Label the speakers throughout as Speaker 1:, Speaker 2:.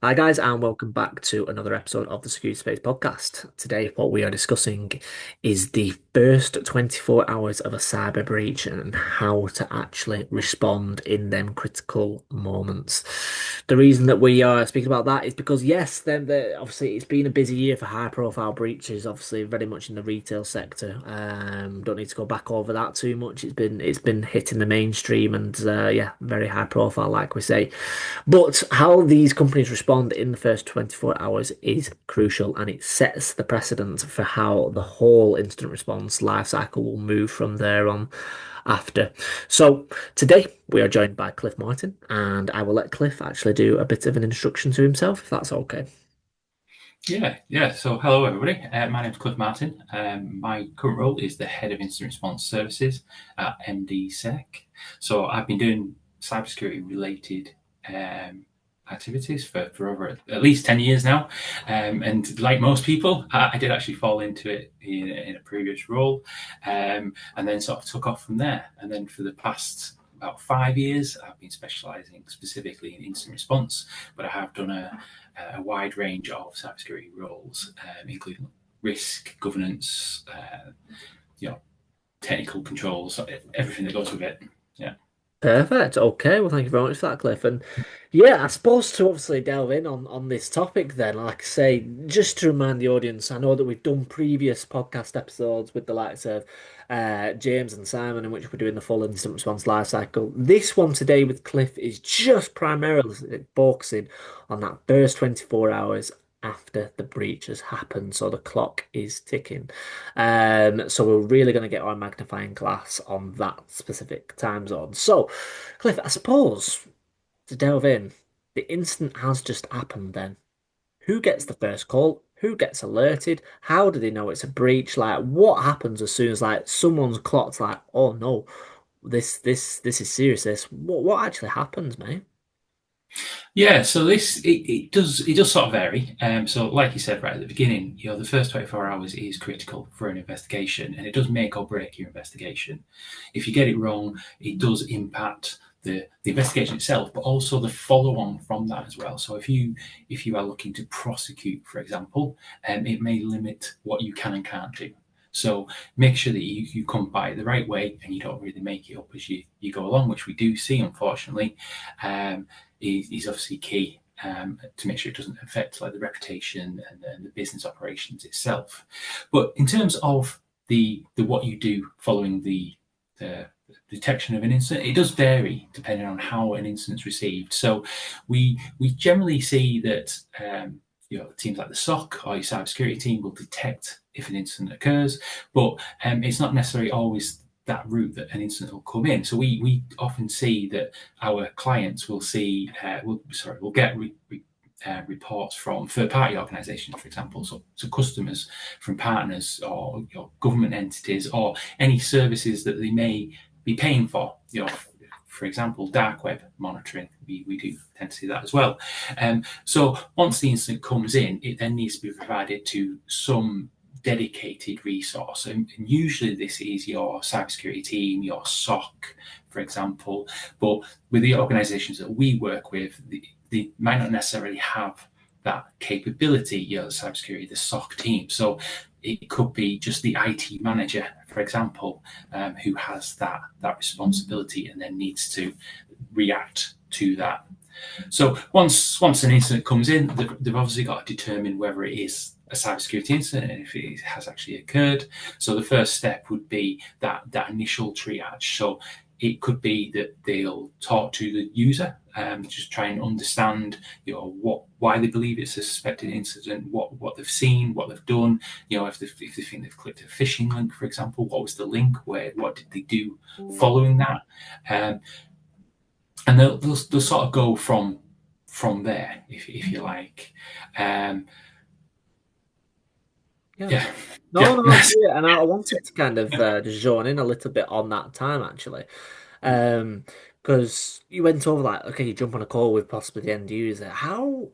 Speaker 1: Hi, guys, and welcome back to another episode of the Security Space podcast. Today, what we are discussing is the first 24 hours of a cyber breach and how to actually respond in them critical moments. The reason that we are speaking about that is because, yes, then obviously it's been a busy year for high-profile breaches, obviously very much in the retail sector. Don't need to go back over that too much. It's been hitting the mainstream and yeah, very high profile, like we say. But how these companies respond in the first 24 hours is crucial and it sets the precedent for how the whole incident response lifecycle will move from there on after. So today we are joined by Cliff Martin, and I will let Cliff actually do a bit of an introduction to himself, if that's okay.
Speaker 2: Yeah. So, hello everybody. My name is Cliff Martin. My current role is the head of incident response services at MDSec. So, I've been doing cybersecurity related um, activities for over at least 10 years now. And like most people, I did actually fall into it in a previous role, and then sort of took off from there. And then for the past about 5 years, I've been specializing specifically in incident response, but I have done a wide range of cybersecurity roles, including risk, governance, you know, technical controls, everything that goes with it. Yeah.
Speaker 1: Perfect. Okay. Well, thank you very much for that, Cliff. And yeah, I suppose to obviously delve in on this topic, then, like I say, just to remind the audience, I know that we've done previous podcast episodes with the likes of James and Simon, in which we're doing the full incident response life cycle. This one today with Cliff is just primarily focusing on that first 24 hours after the breach has happened. So the clock is ticking. So we're really going to get our magnifying glass on that specific time zone. So, Cliff, I suppose to delve in, the incident has just happened then. Who gets the first call? Who gets alerted? How do they know it's a breach? Like, what happens as soon as like someone's clocked like, oh no, this is serious. This what actually happens, mate?
Speaker 2: Yeah, so it does sort of vary. So like you said right at the beginning, the first 24 hours is critical for an investigation, and it does make or break your investigation. If you get it wrong, it does impact the investigation itself, but also the follow on from that as well. So if you are looking to prosecute, for example, it may limit what you can and can't do. So make sure that you come by it the right way and you don't really make it up as you go along, which we do see, unfortunately. Um, is obviously key, to make sure it doesn't affect like the reputation and the business operations itself. But in terms of the what you do following the detection of an incident, it does vary depending on how an incident's received. So we generally see that teams like the SOC or your cybersecurity team will detect if an incident occurs, but it's not necessarily always that route that an incident will come in. So we often see that our clients will see will get reports from third-party organisations, for example, so customers from partners or government entities or any services that they may be paying for. For example, dark web monitoring, we do tend to see that as well. So once the incident comes in, it then needs to be provided to some dedicated resource. And usually this is your cybersecurity team, your SOC, for example. But with the organizations that we work with, they might not necessarily have that capability, cybersecurity, the SOC team. So it could be just the IT manager, for example, who has that responsibility and then needs to react to that. So once an incident comes in, they've obviously got to determine whether it is a cybersecurity incident and if it has actually occurred. So the first step would be that initial triage. So it could be that they'll talk to the user, just try and understand, why they believe it's a suspected incident, what they've seen, what they've done. If they think they've clicked a phishing link, for example, what was the link? What did they do following that? Um, and they'll sort of go from there, if you like. Um,
Speaker 1: Yeah.
Speaker 2: yeah,
Speaker 1: No,
Speaker 2: yeah,
Speaker 1: no, that's great. And I wanted to kind of just zone in a little bit on that time actually. Um, because you went over like, okay, you jump on a call with possibly the end user. How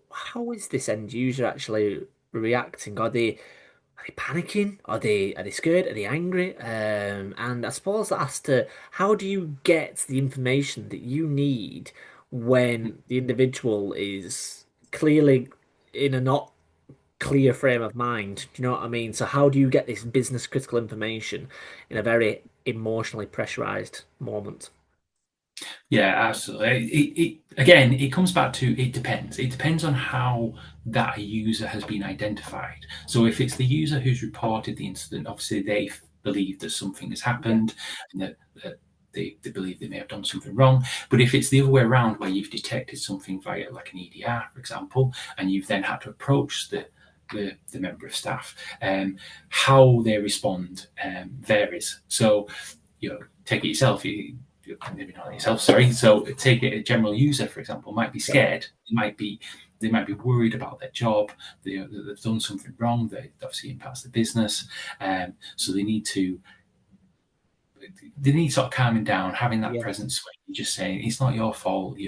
Speaker 1: is this end user actually reacting? Are they panicking? Are they scared? Are they angry? And I suppose as to how do you get the information that you need when the individual is clearly in a not clear frame of mind. Do you know what I mean? So how do you get this business critical information in a very emotionally pressurized moment?
Speaker 2: Yeah, absolutely. Again, it comes back to it depends. It depends on how that user has been identified. So if it's the user who's reported the incident, obviously they believe that something has
Speaker 1: Yeah.
Speaker 2: happened and that they believe they may have done something wrong. But if it's the other way around, where you've detected something via like an EDR, for example, and you've then had to approach the member of staff, how they respond varies. So take it yourself. Maybe not yourself, sorry. So take it a general user, for example, might be
Speaker 1: Yeah.
Speaker 2: scared. They might be worried about their job. They've done something wrong that obviously impacts the business. So they need sort of calming down, having that
Speaker 1: Yeah.
Speaker 2: presence where you're just saying it's not your fault.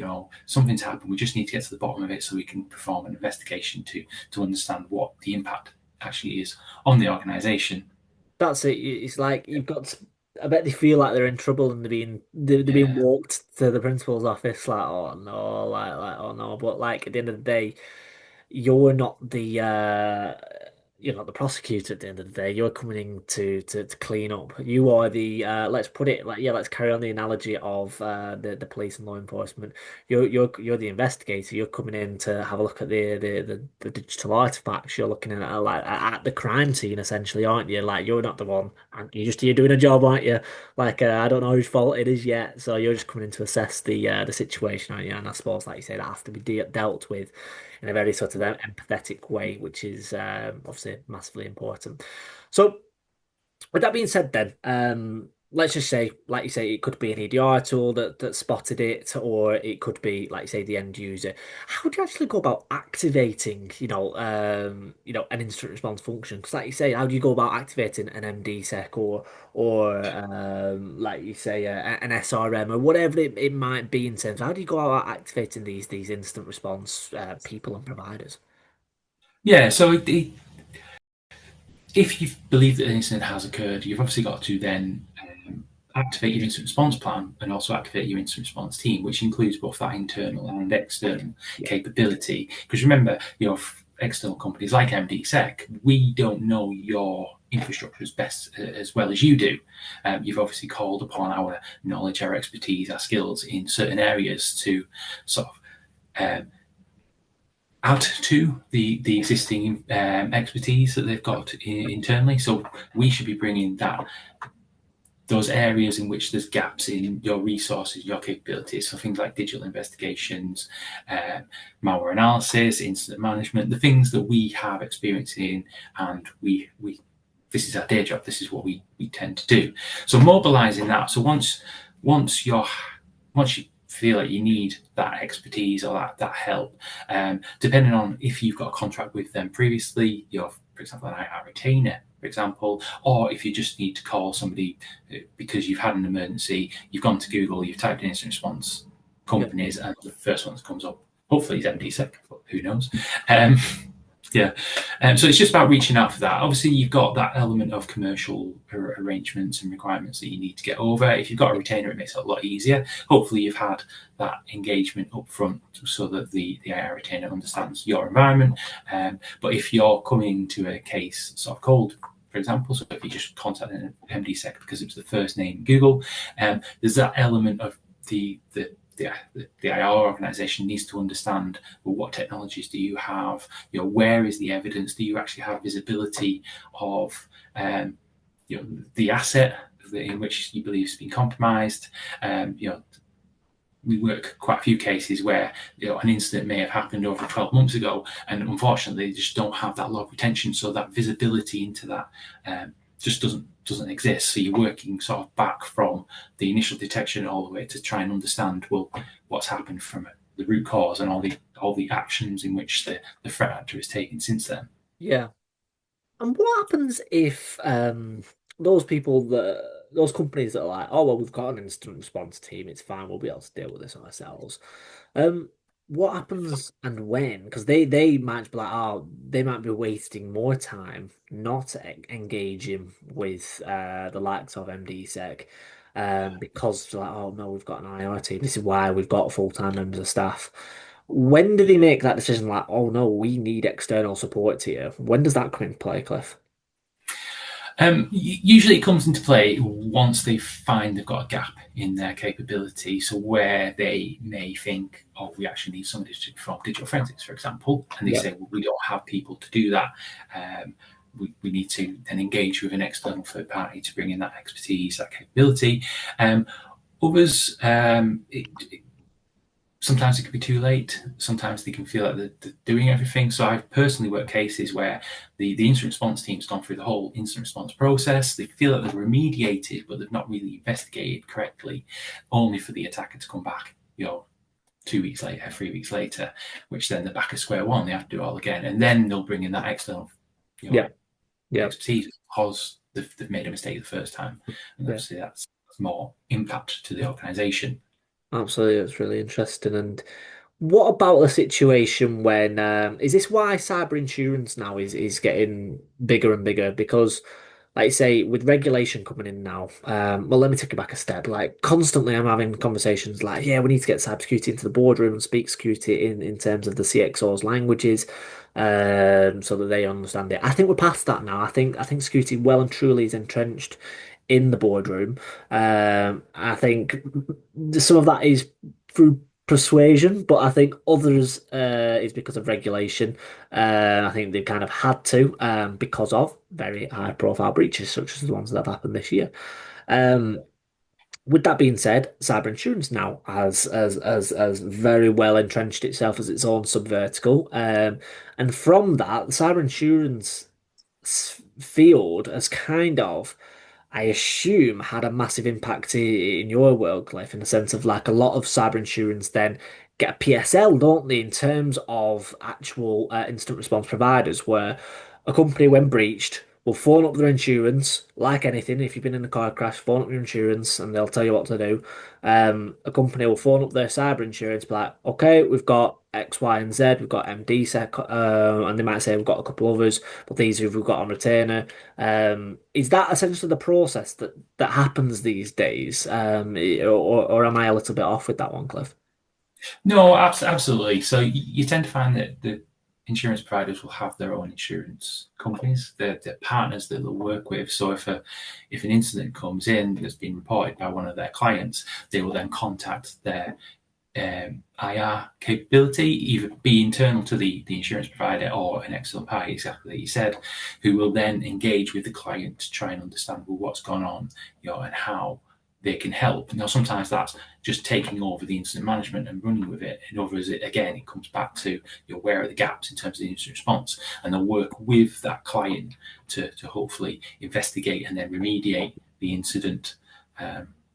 Speaker 2: Something's happened. We just need to get to the bottom of it so we can perform an investigation to understand what the impact actually is on the organisation.
Speaker 1: That's it. It's like you've got to, I bet they feel like they're in trouble and they're being
Speaker 2: Yeah,
Speaker 1: walked to the principal's office like, oh no, like oh no. But like at the end of the day, you're not the you're not the prosecutor at the end of the day. You're coming in to clean up. You are the let's put it like, yeah, let's carry on the analogy of the police and law enforcement. You're the investigator. You're coming in to have a look at the digital artifacts. You're looking at like at the crime scene essentially, aren't you? Like you're not the one. You're doing a job, aren't you? Like I don't know whose fault it is yet. So you're just coming in to assess the situation, aren't you? And I suppose, like you say, that has to be dealt with in a very sort of empathetic way, which is obviously massively important. So, with that being said, then let's just say, like you say, it could be an EDR tool that spotted it, or it could be, like you say, the end user. How do you actually go about activating, an instant response function? Because, like you say, how do you go about activating an MDSec or like you say, an SRM or whatever it might be in terms of how do you go about activating these instant response people and providers?
Speaker 2: yeah. So if you believe that an incident has occurred, you've obviously got to then activate your incident response plan and also activate your incident response team, which includes both that internal and external
Speaker 1: Yeah,
Speaker 2: capability. Because remember, external companies like MDSec, we don't know your infrastructure as well as you do. You've obviously called upon our knowledge, our expertise, our skills in certain areas to sort of add to the existing expertise that they've got internally. So we should be bringing those areas in which there's gaps in your resources, your capabilities. So things like digital investigations, um, malware analysis, incident management, the things that we have experience in, and we this is our day job. This is what we tend to do. So mobilizing that. So once you feel like you need that expertise or that help, depending on if you've got a contract with them previously, for example, an IR retainer, for example, or if you just need to call somebody because you've had an emergency, you've gone to Google, you've typed in instant response
Speaker 1: yeah,
Speaker 2: companies, and the first one that comes up, hopefully, is MDSec, but who knows? Um, yeah. So it's just about reaching out for that. Obviously, you've got that element of commercial arrangements and requirements that you need to get over. If you've got a retainer, it makes it a lot easier. Hopefully, you've had that engagement up front so that the IR retainer understands your environment. But if you're coming to a case sort of cold, for example, so if you just contact an MDSec because it was the first name in Google, there's that element of the IR organization needs to understand, well, what technologies do you have? Where is the evidence? Do you actually have visibility of the asset in which you believe has been compromised? We work quite a few cases where an incident may have happened over 12 months ago, and unfortunately, they just don't have that log retention, so that visibility into that just doesn't exist. So you're working sort of back from the initial detection all the way to try and understand, well, what's happened from the root cause and all the actions in which the threat actor has taken since then.
Speaker 1: yeah. And what happens if those companies that are like, oh well, we've got an instant response team, it's fine, we'll be able to deal with this ourselves. Um, what happens and when? Because they might be like, oh, they might be wasting more time not engaging with the likes of MDSec, because they're like, oh no, we've got an IR team. This is why we've got full-time members of staff. When do they make that decision? Like, oh no, we need external support here. When does that come into play, Cliff?
Speaker 2: Usually, it comes into play once they find they've got a gap in their capability. So where they may think, "Oh, we actually need somebody from digital forensics, for example," and they
Speaker 1: Yeah,
Speaker 2: say, "Well, we don't have people to do that. Um, we need to then engage with an external third party to bring in that expertise, that capability." Um, Others, sometimes it can be too late. Sometimes they can feel like they're doing everything. So I've personally worked cases where the incident response team's gone through the whole incident response process. They feel that they've remediated, but they've not really investigated correctly, only for the attacker to come back, 2 weeks later, 3 weeks later, which then they're back at square one. They have to do it all again. And then they'll bring in that external, you know,
Speaker 1: yeah, yeah,
Speaker 2: expertise because they've made a mistake the first time. And
Speaker 1: yeah.
Speaker 2: obviously that's more impact to the organization.
Speaker 1: Absolutely, it's really interesting. And what about the situation when is this why cyber insurance now is getting bigger and bigger? Because, like you say, with regulation coming in now, well, let me take it back a step. Like constantly, I'm having conversations like, yeah, we need to get cybersecurity into the boardroom and speak security in terms of the CXO's languages, so that they understand it. I think we're past that now. I think security well and truly is entrenched in the boardroom. I think some of that is through persuasion, but I think others is because of regulation. I think they've kind of had to because of very high profile breaches such as the ones that have happened this year. Um, with that being said, cyber insurance now has very well entrenched itself as its own subvertical. And from that, the cyber insurance field has kind of, I assume, had a massive impact in your world, Cliff, in the sense of like a lot of cyber insurance then get a PSL, don't they, in terms of actual instant response providers, where a company, when breached, will phone up their insurance, like anything. If you've been in a car crash, phone up your insurance and they'll tell you what to do. A company will phone up their cyber insurance, be like, okay, we've got X, Y, and Z, we've got MDSec, and they might say we've got a couple others, but these we've got on retainer. Is that essentially the process that happens these days? Or am I a little bit off with that one, Cliff?
Speaker 2: No, absolutely. So you tend to find that the insurance providers will have their own insurance companies, their partners that they'll work with. So if an incident comes in that's been reported by one of their clients, they will then contact their IR capability, either be internal to the insurance provider or an external party, exactly like you said, who will then engage with the client to try and understand, well, what's gone on, and how they can help. Now, sometimes that's just taking over the incident management and running with it. And others, it comes back to, where are the gaps in terms of the incident response, and they'll work with that client to hopefully investigate and then remediate the incident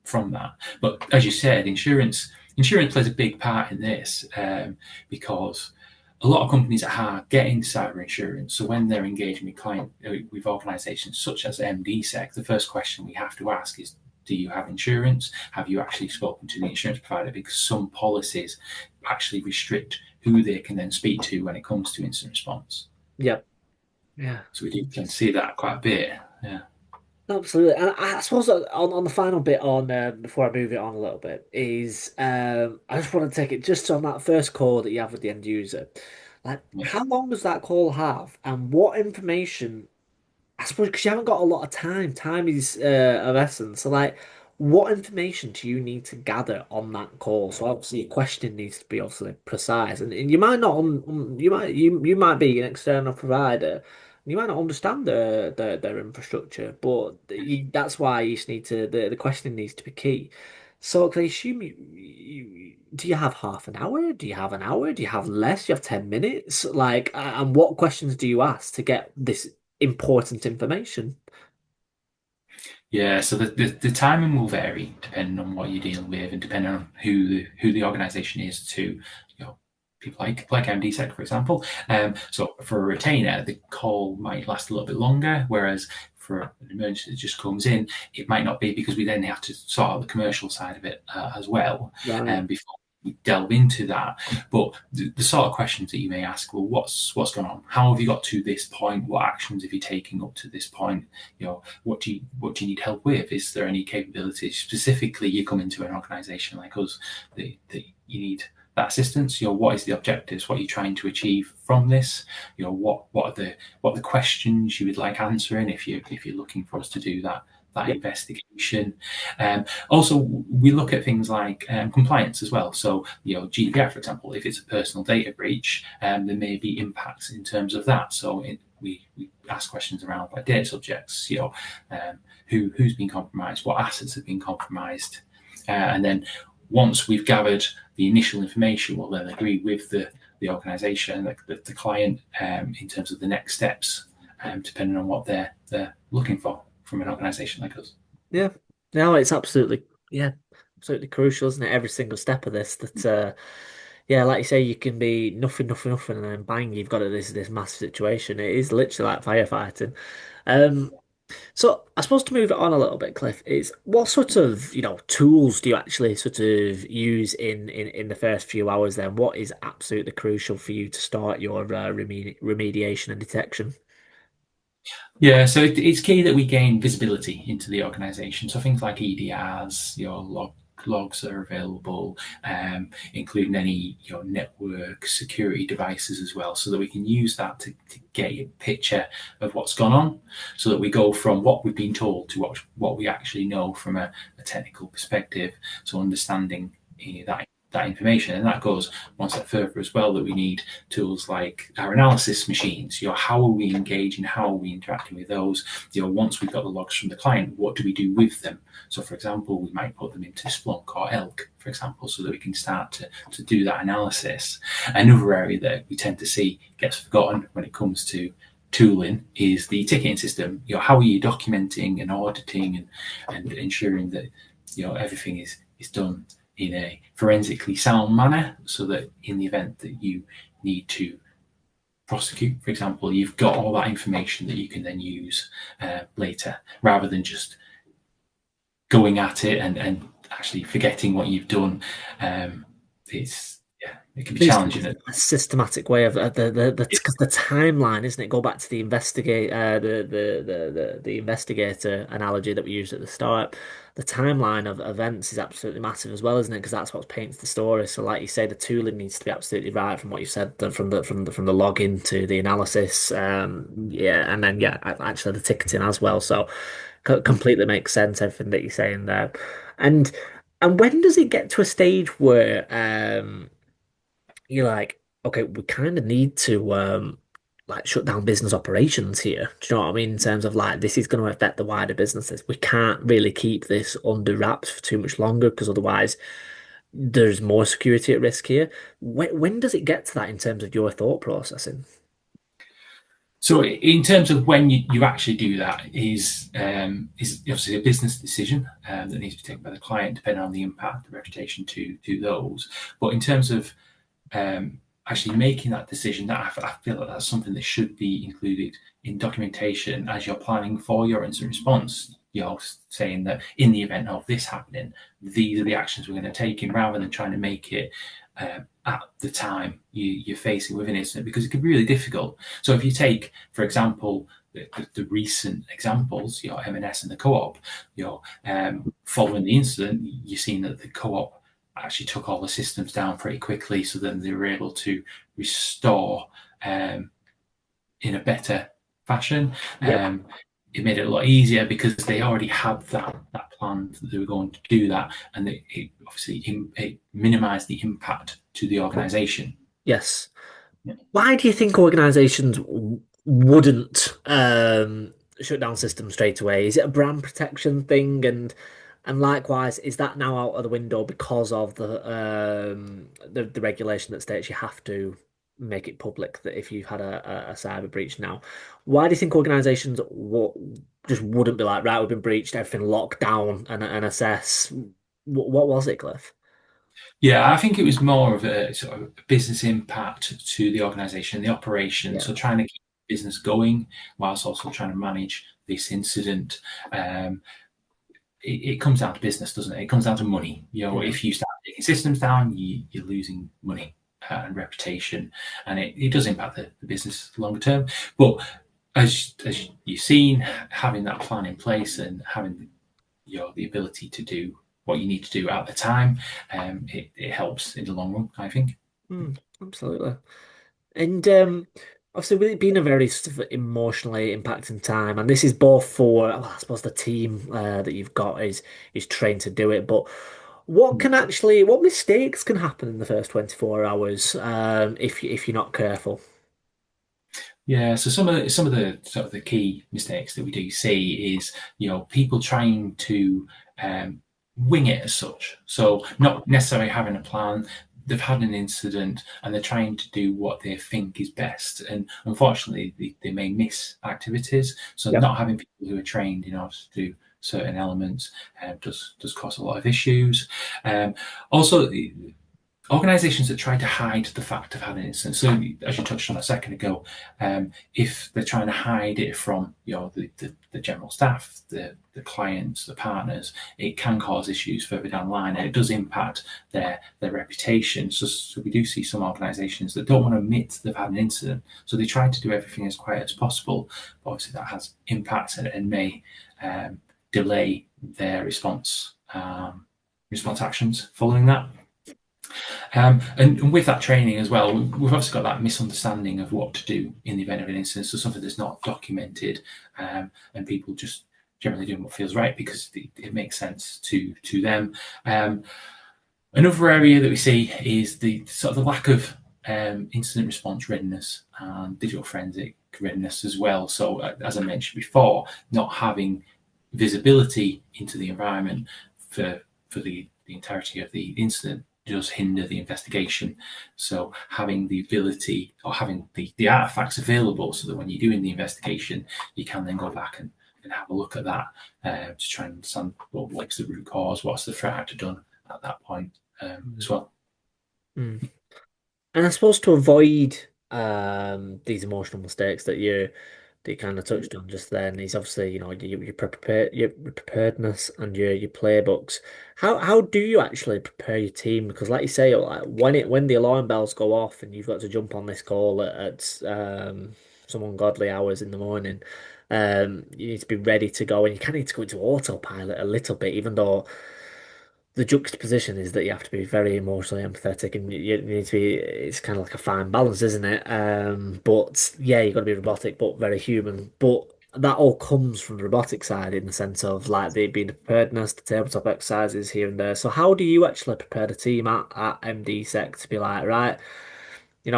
Speaker 2: from that. But as you said, insurance plays a big part in this, because a lot of companies are getting cyber insurance. So when they're engaging with organisations such as MDSec, the first question we have to ask is, do you have insurance? Have you actually spoken to the insurance provider? Because some policies actually restrict who they can then speak to when it comes to incident response.
Speaker 1: Yep. Yeah.
Speaker 2: So we do tend to see that quite a bit. Yeah.
Speaker 1: Absolutely, and I suppose on the final bit on before I move it on a little bit is I just want to take it just on that first call that you have with the end user. Like,
Speaker 2: Yeah.
Speaker 1: how long does that call have, and what information I suppose because you haven't got a lot of time. Time is of essence. So, like, what information do you need to gather on that call? So, obviously, your question needs to be obviously precise, and you might not. You might be an external provider. You might not understand their infrastructure, but that's why you just need to. The question needs to be key. So, can I assume do you have half an hour? Do you have an hour? Do you have less? Do you have 10 minutes? Like, and what questions do you ask to get this important information?
Speaker 2: Yeah, so the timing will vary depending on what you're dealing with and depending on who the organisation is to, people like MDSec, for example. So for a retainer, the call might last a little bit longer, whereas for an emergency that just comes in, it might not be, because we then have to sort out the commercial side of it as well,
Speaker 1: Right.
Speaker 2: before we delve into that. But the sort of questions that you may ask, well, what's going on? How have you got to this point? What actions have you taken up to this point? What do you need help with? Is there any capabilities specifically you come into an organisation like us that you need that assistance. What is the objectives? What are you trying to achieve from this? What are the questions you would like answering if you're looking for us to do that
Speaker 1: Yeah.
Speaker 2: investigation. Also, we look at things like compliance as well. So, GDPR, for example, if it's a personal data breach, there may be impacts in terms of that. So, we ask questions around like data subjects, who's been compromised, what assets have been compromised, and then once we've gathered the initial information, we'll then agree with the organisation, the client, in terms of the next steps, depending on what they're looking for from an organisation like us.
Speaker 1: Yeah. No, it's absolutely, yeah, absolutely crucial, isn't it? Every single step of this that, yeah, like you say, you can be nothing, nothing, nothing, and then bang, you've got this massive situation. It is literally like firefighting. Um, so I suppose to move it on a little bit, Cliff, is what sort of, tools do you actually sort of use in the first few hours then? What is absolutely crucial for you to start your remediation and detection?
Speaker 2: Yeah, so it's key that we gain visibility into the organisation. So things like EDRs, logs that are available, including any network security devices as well, so that we can use that to get a picture of what's gone on, so that we go from what we've been told to what we actually know from a technical perspective. So understanding that information, and that goes one step further as well, that we need tools like our analysis machines. How are we engaging, how are we interacting with those? Once we've got the logs from the client, what do we do with them? So for example, we might put them into Splunk or Elk, for example, so that we can start to do that analysis. Another area that we tend to see gets forgotten when it comes to tooling is the ticketing system. How are you documenting and auditing and ensuring that everything is done in a forensically sound manner, so that in the event that you need to prosecute, for example, you've got all that information that you can then use later, rather than just going at it and actually forgetting what you've done. It's yeah, it can be
Speaker 1: Needs to
Speaker 2: challenging.
Speaker 1: be a systematic way of because the timeline, isn't it? Go back to the investigate the investigator analogy that we used at the start. The timeline of events is absolutely massive as well, isn't it? Because that's what paints the story. So, like you say, the tooling needs to be absolutely right from what you said, from the login to the analysis, yeah, and then yeah, actually the ticketing as well. So, completely makes sense everything that you're saying there, and and when does it get to a stage where you're like, okay, we kind of need to like shut down business operations here. Do you know what I mean? In terms of like this is going to affect the wider businesses. We can't really keep this under wraps for too much longer because otherwise there's more security at risk here. When does it get to that in terms of your thought processing?
Speaker 2: So, in terms of when you actually do that, is obviously a business decision that needs to be taken by the client, depending on the impact, the reputation to those. But in terms of actually making that decision, that I feel that that's something that should be included in documentation as you're planning for your incident response. You're saying that in the event of this happening, these are the actions we're going to take, in rather than trying to make it at the time you're facing with an incident, because it can be really difficult. So if you take, for example, the recent examples, your M&S and the co-op, following the incident, you've seen that the co-op actually took all the systems down pretty quickly, so then they were able to restore in a better fashion.
Speaker 1: Yep.
Speaker 2: It made it a lot easier because they already had that plan that they were going to do that, and it obviously it minimised the impact to the organisation.
Speaker 1: Yes. Why do you think organizations wouldn't shut down systems straight away? Is it a brand protection thing? And likewise, is that now out of the window because of the regulation that states you have to make it public that if you've had a cyber breach now? Why do you think organizations just wouldn't be like, right, we've been breached, everything locked down and assess? What was it, Cliff?
Speaker 2: Yeah, I think it was more of a sort of business impact to the organisation, the operation.
Speaker 1: Yeah.
Speaker 2: So trying to keep business going whilst also trying to manage this incident. It comes down to business, doesn't it? It comes down to money.
Speaker 1: Yeah.
Speaker 2: If you start taking systems down, you're losing money and reputation, and it does impact the business longer term. But as you've seen, having that plan in place and having the ability to do what you need to do at the time. It helps in the long run, I think.
Speaker 1: Absolutely. And obviously, with it being a very sort of emotionally impacting time, and this is both for, well, I suppose, the team that you've got is trained to do it. But what mistakes can happen in the first 24 hours if you're not careful?
Speaker 2: Yeah, so some of the sort of the key mistakes that we do see is people trying to wing it as such. So not necessarily having a plan. They've had an incident and they're trying to do what they think is best, and unfortunately, they may miss activities. So
Speaker 1: Yep.
Speaker 2: not having people who are trained in order to do certain elements does cause a lot of issues. Also, organizations that try to hide the fact of having an incident. So, as you touched on a second ago, if they're trying to hide it from the general staff, the clients, the partners, it can cause issues further down the line, and it does impact their reputation. So we do see some organizations that don't want to admit they've had an incident, so they try to do everything as quiet as possible. But obviously, that has impacts and may delay their response actions following that. And with that training as well, we've also got that misunderstanding of what to do in the event of an incident. So something that's not documented, and people just generally doing what feels right because it makes sense to them. Another area that we see is the sort of the lack of incident response readiness and digital forensic readiness as well. So as I mentioned before, not having visibility into the environment for the entirety of the incident does hinder the investigation. So having the ability or having the artifacts available so that when you're doing the investigation, you can then go back and have a look at that to try and understand what's the root cause, what's the threat actor done at that point as well.
Speaker 1: Mm. And I suppose to avoid these emotional mistakes that you kind of touched on just then is obviously your preparedness and your playbooks. How do you actually prepare your team? Because like you say, like when the alarm bells go off and you've got to jump on this call at some ungodly hours in the morning, you need to be ready to go, and you kind of need to go into autopilot a little bit, even though the juxtaposition is that you have to be very emotionally empathetic and you need to be, it's kind of like a fine balance, isn't it? But yeah, you've got to be robotic but very human. But that all comes from the robotic side in the sense of like the being the preparedness, the tabletop exercises here and there. So how do you actually prepare the team at MDSec to be like, right,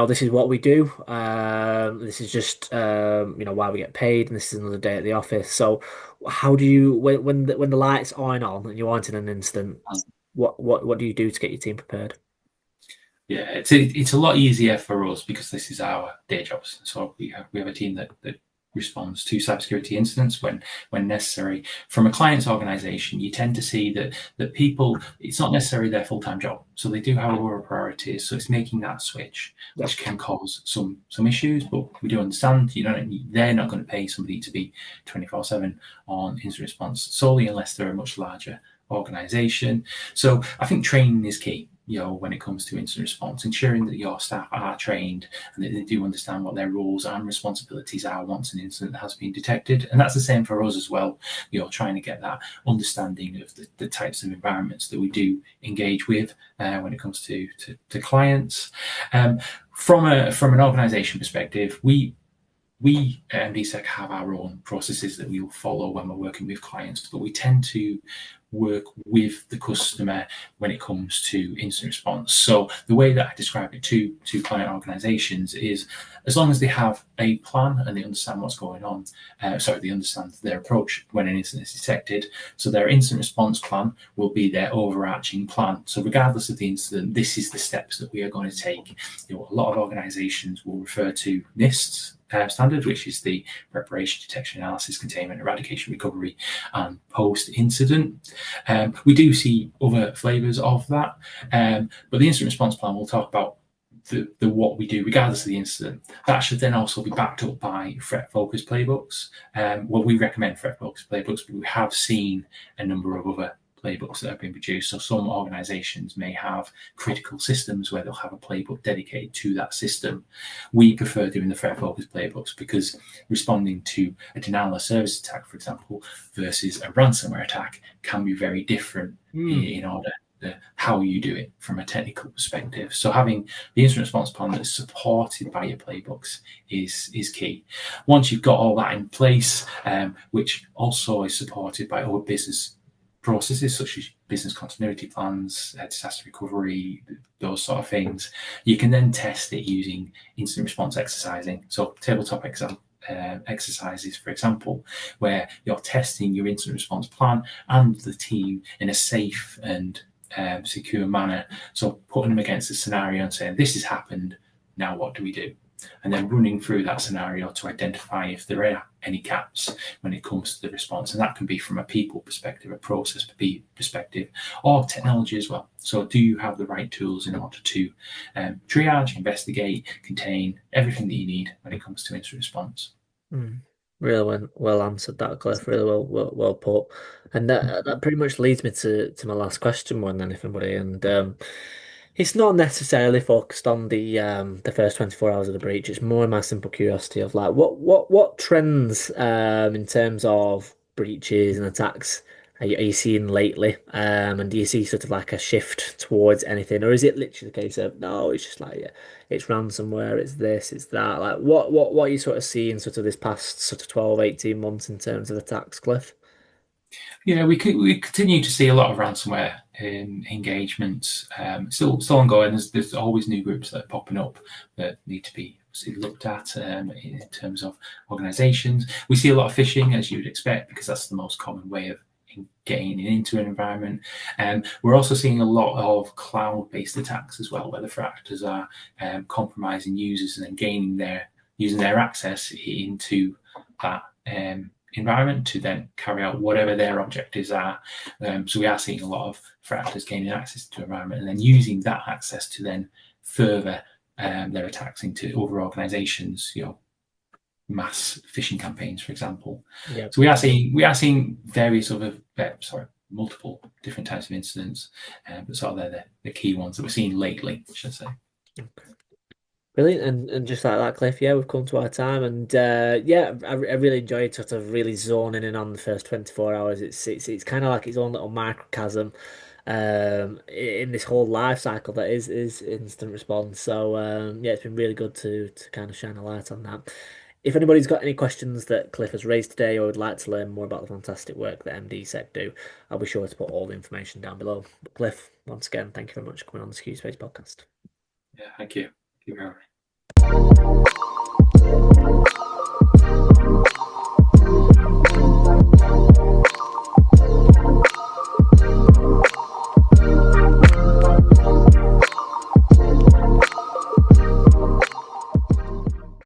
Speaker 1: this is what we do. This is just why we get paid, and this is another day at the office. So, how do you when the lights aren't on and you aren't in an instant, what do you do to get your team prepared?
Speaker 2: Yeah, it's a lot easier for us because this is our day jobs. So we have a team that responds to cybersecurity incidents when necessary. From a client's organization, you tend to see that people, it's not necessarily their full-time job. So they do have other priorities. So it's making that switch,
Speaker 1: Yeah.
Speaker 2: which can cause some issues, but we do understand, they're not going to pay somebody to be 24/7 on incident response solely unless they're a much larger organization. So I think training is key, when it comes to incident response, ensuring that your staff are trained and that they do understand what their roles and responsibilities are once an incident has been detected. And that's the same for us as well, trying to get that understanding of the types of environments that we do engage with when it comes to clients. From an organization perspective, we at MDSec have our own processes that we will follow when we're working with clients, but we tend to work with the customer when it comes to incident response. So the way that I describe it to client organizations is as long as they have a plan and they understand what's going on, they understand their approach when an incident is detected. So their incident response plan will be their overarching plan. So regardless of the incident, this is the steps that we are going to take. A lot of organizations will refer to NIST standard, which is the preparation, detection, analysis, containment, eradication, recovery, and post-incident. We do see other flavors of that, but the incident response plan will talk about the what we do regardless of the incident. That should then also be backed up by threat focused playbooks. We recommend threat focused playbooks, but we have seen a number of other playbooks that have been produced. So some organizations may have critical systems where they'll have a playbook dedicated to that system. We prefer doing the threat focused playbooks because responding to a denial of service attack, for example, versus a ransomware attack can be very different
Speaker 1: Mm.
Speaker 2: in order how you do it from a technical perspective. So having the incident response plan that's supported by your playbooks is key. Once you've got all that in place, which also is supported by other business processes such as business continuity plans, disaster recovery, those sort of things, you can then test it using incident response exercising. So tabletop exercises, for example, where you're testing your incident response plan and the team in a safe and secure manner. So putting them against a scenario and saying, this has happened, now what do we do? And then running through that scenario to identify if there are any gaps when it comes to the response. And that can be from a people perspective, a process perspective, or technology as well. So do you have the right tools in order to triage, investigate, contain everything that you need when it comes to incident response?
Speaker 1: Mm. Really well answered that, Cliff. Really well put. And that pretty much leads me to my last question more than anything, buddy. And it's not necessarily focused on the first 24 hours of the breach. It's more my simple curiosity of like what trends in terms of breaches and attacks are you seeing lately? And do you see sort of like a shift towards anything, or is it literally the case of no, it's just like yeah, it's ransomware, it's this, it's that. Like what are you sort of seeing sort of this past sort of 12, 18 months in terms of attacks, Cliff?
Speaker 2: Yeah, we continue to see a lot of ransomware engagements. Still ongoing. There's always new groups that are popping up that need to be looked at in terms of organisations. We see a lot of phishing, as you would expect, because that's the most common way of getting into an environment. And we're also seeing a lot of cloud-based attacks as well, where the threat actors are compromising users and then using their access into that environment to then carry out whatever their objectives are. So we are seeing a lot of threat actors gaining access to the environment and then using that access to then further their attacks into other organisations. Mass phishing campaigns, for example.
Speaker 1: Yeah.
Speaker 2: So we are seeing various other multiple different types of incidents, but sort of they're the key ones that we're seeing lately, I should say.
Speaker 1: Brilliant, and just like that, Cliff. Yeah, we've come to our time, and yeah, I really enjoyed sort of really zoning in on the first 24 hours. It's kind of like its own little microcosm in this whole life cycle that is instant response. So yeah, it's been really good to kind of shine a light on that. If anybody's got any questions that Cliff has raised today or would like to learn more about the fantastic work that MDSec do, I'll be sure to put all the information down below. But Cliff, once again, thank you very much for coming on the Q Space podcast.
Speaker 2: Yeah, thank you. Thank you very much.